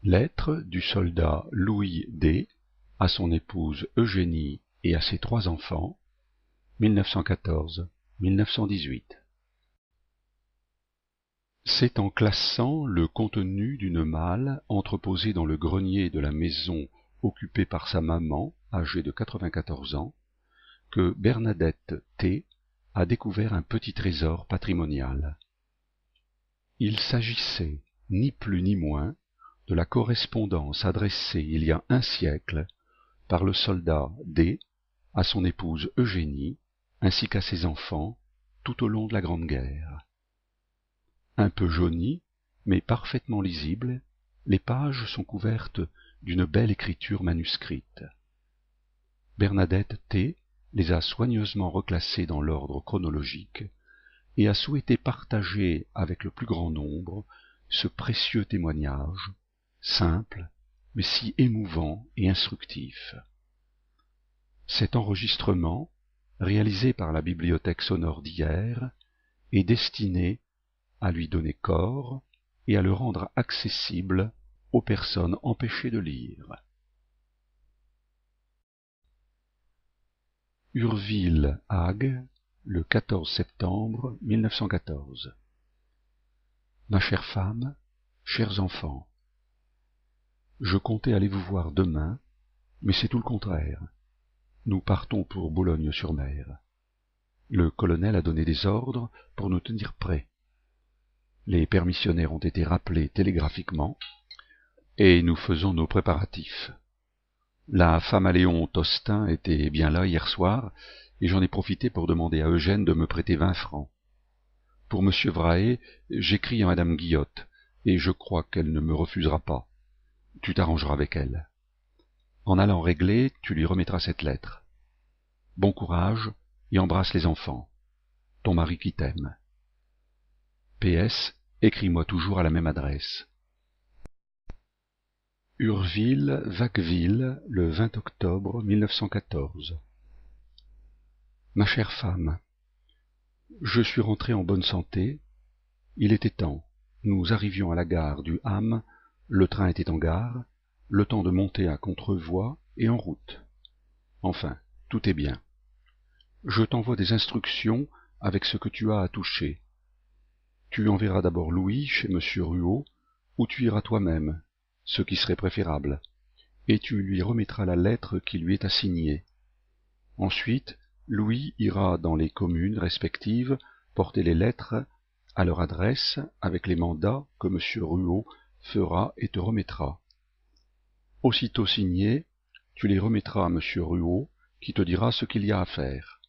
Lettre du soldat Louis D. à son épouse Eugénie et à ses 3 enfants, 1914-1918. C'est en classant le contenu d'une malle entreposée dans le grenier de la maison occupée par sa maman, âgée de 94 ans, que Bernadette T. a découvert un petit trésor patrimonial. Il s'agissait, ni plus ni moins, de la correspondance adressée il y a un siècle par le soldat D. à son épouse Eugénie, ainsi qu'à ses enfants, tout au long de la Grande Guerre. Un peu jaunies, mais parfaitement lisibles, les pages sont couvertes d'une belle écriture manuscrite. Bernadette T. les a soigneusement reclassées dans l'ordre chronologique et a souhaité partager avec le plus grand nombre ce précieux témoignage, simple, mais si émouvant et instructif. Cet enregistrement, réalisé par la Bibliothèque sonore d'hier, est destiné à lui donner corps et à le rendre accessible aux personnes empêchées de lire. Urville, Hague, le 14 septembre 1914. Ma chère femme, chers enfants, je comptais aller vous voir demain, mais c'est tout le contraire. Nous partons pour Boulogne-sur-Mer. Le colonel a donné des ordres pour nous tenir prêts. Les permissionnaires ont été rappelés télégraphiquement, et nous faisons nos préparatifs. La femme à Léon Tostin était bien là hier soir, et j'en ai profité pour demander à Eugène de me prêter 20 francs. Pour monsieur Vrahe, j'écris à madame Guillotte, et je crois qu'elle ne me refusera pas. Tu t'arrangeras avec elle. En allant régler, tu lui remettras cette lettre. Bon courage, et embrasse les enfants. Ton mari qui t'aime. PS, écris-moi toujours à la même adresse. Urville, Vacqueville, le 20 octobre 1914. Ma chère femme, je suis rentré en bonne santé. Il était temps. Nous arrivions à la gare du Ham, le train était en gare, le temps de monter à Contrevoie et en route. Enfin, tout est bien. Je t'envoie des instructions avec ce que tu as à toucher. Tu enverras d'abord Louis chez monsieur Ruot, ou tu iras toi-même, ce qui serait préférable, et tu lui remettras la lettre qui lui est assignée. Ensuite, Louis ira dans les communes respectives porter les lettres à leur adresse avec les mandats que monsieur Ruot fera et te remettra. Aussitôt signés, tu les remettras à monsieur Ruot, qui te dira ce qu'il y a à faire.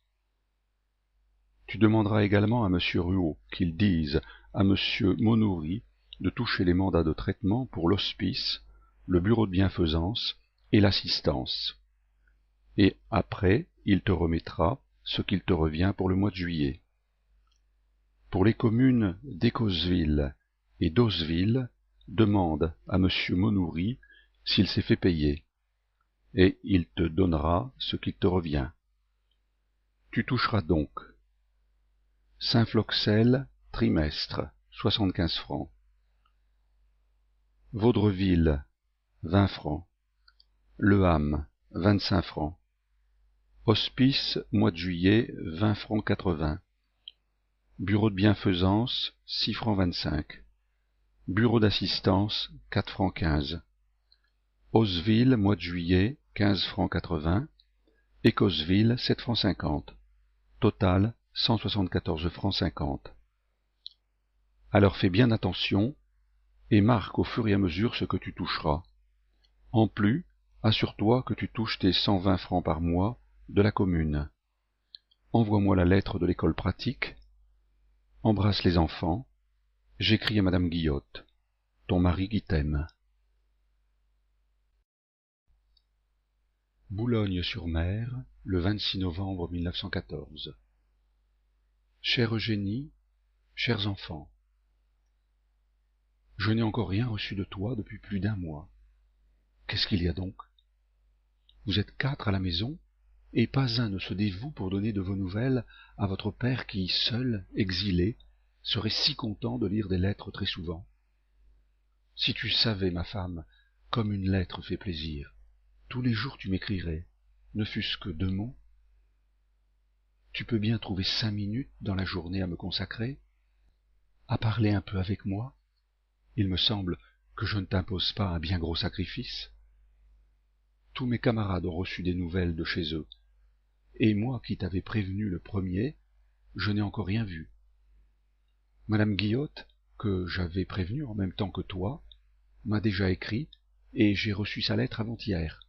Tu demanderas également à monsieur Ruot qu'il dise à monsieur Monoury de toucher les mandats de traitement pour l'hospice, le bureau de bienfaisance et l'assistance. Et après, il te remettra ce qu'il te revient pour le mois de juillet. Pour les communes d'Écosville et d'Osville, demande à monsieur Monoury s'il s'est fait payer, et il te donnera ce qu'il te revient. Tu toucheras donc Saint-Floxel, trimestre, 75 francs. Vaudreville, 20 francs. Le Ham, 25 francs. Hospice, mois de juillet, 20 francs 80. Bureau de bienfaisance, 6 francs 25. Bureau d'assistance, 4 francs 15. Osville, mois de juillet, 15 francs 80. Écosville, 7 francs 50. Total, 174 francs 50. Alors fais bien attention et marque au fur et à mesure ce que tu toucheras. En plus, assure-toi que tu touches tes 120 francs par mois de la commune. Envoie-moi la lettre de l'école pratique. Embrasse les enfants. J'écris à madame Guillotte. Ton mari qui t'aime. Boulogne-sur-Mer, le 26 novembre 1914. Chère Eugénie, chers enfants, je n'ai encore rien reçu de toi depuis plus d'1 mois. Qu'est-ce qu'il y a donc? Vous êtes 4 à la maison, et pas un ne se dévoue pour donner de vos nouvelles à votre père qui, seul, exilé, serait si content de lire des lettres très souvent. Si tu savais, ma femme, comme une lettre fait plaisir. Tous les jours tu m'écrirais, ne fût-ce que 2 mots. Tu peux bien trouver 5 minutes dans la journée à me consacrer, à parler un peu avec moi. Il me semble que je ne t'impose pas un bien gros sacrifice. Tous mes camarades ont reçu des nouvelles de chez eux, et moi qui t'avais prévenu le premier, je n'ai encore rien vu. Madame Guillotte, que j'avais prévenue en même temps que toi, m'a déjà écrit, et j'ai reçu sa lettre avant-hier.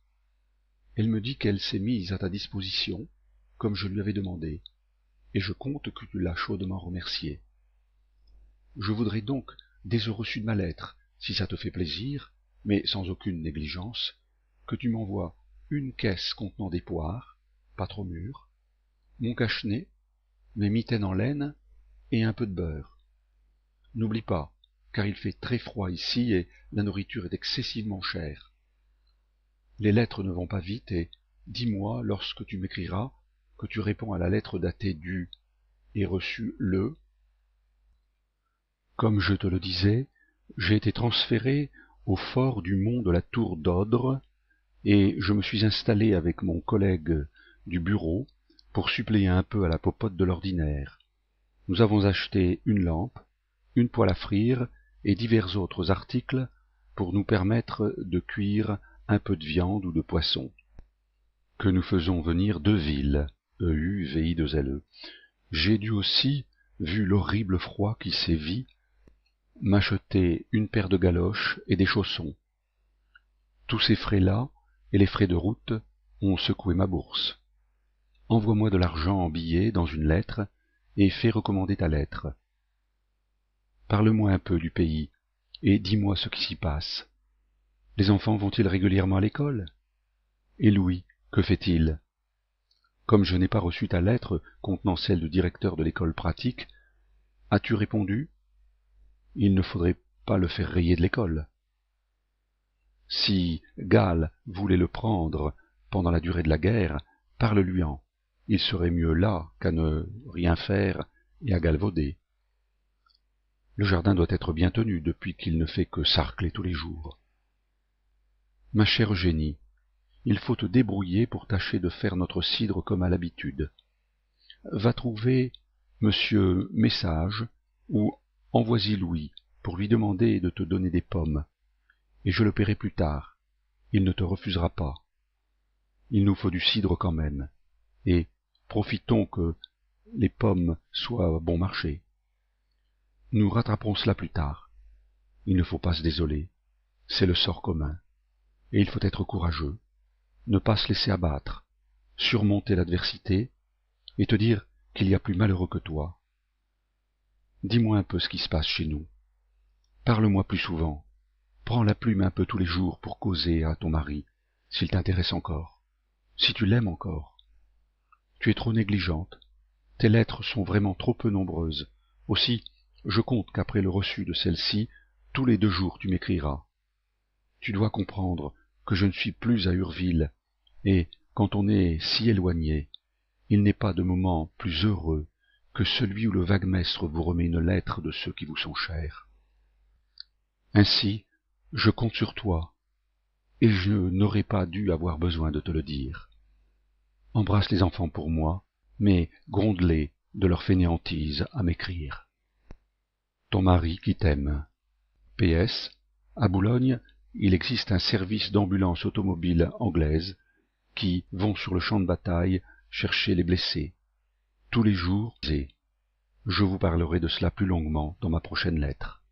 Elle me dit qu'elle s'est mise à ta disposition, comme je lui avais demandé, et je compte que tu l'as chaudement remerciée. Je voudrais donc, dès au reçu de ma lettre, si ça te fait plaisir, mais sans aucune négligence, que tu m'envoies une caisse contenant des poires, pas trop mûres, mon cache-nez, mes mitaines en laine et un peu de beurre. N'oublie pas, car il fait très froid ici et la nourriture est excessivement chère. Les lettres ne vont pas vite et dis-moi, lorsque tu m'écriras, que tu réponds à la lettre datée du et reçue le. Comme je te le disais, j'ai été transféré au fort du mont de la Tour d'Odre, et je me suis installé avec mon collègue du bureau pour suppléer un peu à la popote de l'ordinaire. Nous avons acheté une lampe, une poêle à frire et divers autres articles pour nous permettre de cuire un peu de viande ou de poisson, que nous faisons venir de Ville, EUVI2LE. J'ai dû aussi, vu l'horrible froid qui sévit, m'acheter une paire de galoches et des chaussons. Tous ces frais-là, et les frais de route, ont secoué ma bourse. Envoie-moi de l'argent en billets dans une lettre, et fais recommander ta lettre. Parle-moi un peu du pays, et dis-moi ce qui s'y passe. Les enfants vont-ils régulièrement à l'école? Et Louis, que fait-il? Comme je n'ai pas reçu ta lettre contenant celle du directeur de l'école pratique, as-tu répondu? Il ne faudrait pas le faire rayer de l'école. Si Gall voulait le prendre pendant la durée de la guerre, parle-lui-en. Il serait mieux là qu'à ne rien faire et à galvauder. Le jardin doit être bien tenu depuis qu'il ne fait que sarcler tous les jours. Ma chère Eugénie, il faut te débrouiller pour tâcher de faire notre cidre comme à l'habitude. Va trouver Monsieur Message ou envoie-y Louis pour lui demander de te donner des pommes, et je le paierai plus tard. Il ne te refusera pas. Il nous faut du cidre quand même, et profitons que les pommes soient bon marché. Nous rattraperons cela plus tard. Il ne faut pas se désoler, c'est le sort commun, et il faut être courageux, ne pas se laisser abattre, surmonter l'adversité, et te dire qu'il y a plus malheureux que toi. Dis-moi un peu ce qui se passe chez nous. Parle-moi plus souvent. Prends la plume un peu tous les jours pour causer à ton mari, s'il t'intéresse encore, si tu l'aimes encore. Tu es trop négligente. Tes lettres sont vraiment trop peu nombreuses. Aussi, je compte qu'après le reçu de celle-ci, tous les 2 jours tu m'écriras. Tu dois comprendre que je ne suis plus à Urville, et quand on est si éloigné, il n'est pas de moment plus heureux que celui où le vaguemestre vous remet une lettre de ceux qui vous sont chers. Ainsi, je compte sur toi, et je n'aurais pas dû avoir besoin de te le dire. Embrasse les enfants pour moi, mais gronde-les de leur fainéantise à m'écrire. Ton mari qui t'aime. PS. À Boulogne, il existe un service d'ambulance automobile anglaise qui vont sur le champ de bataille chercher les blessés. Tous les jours, et je vous parlerai de cela plus longuement dans ma prochaine lettre.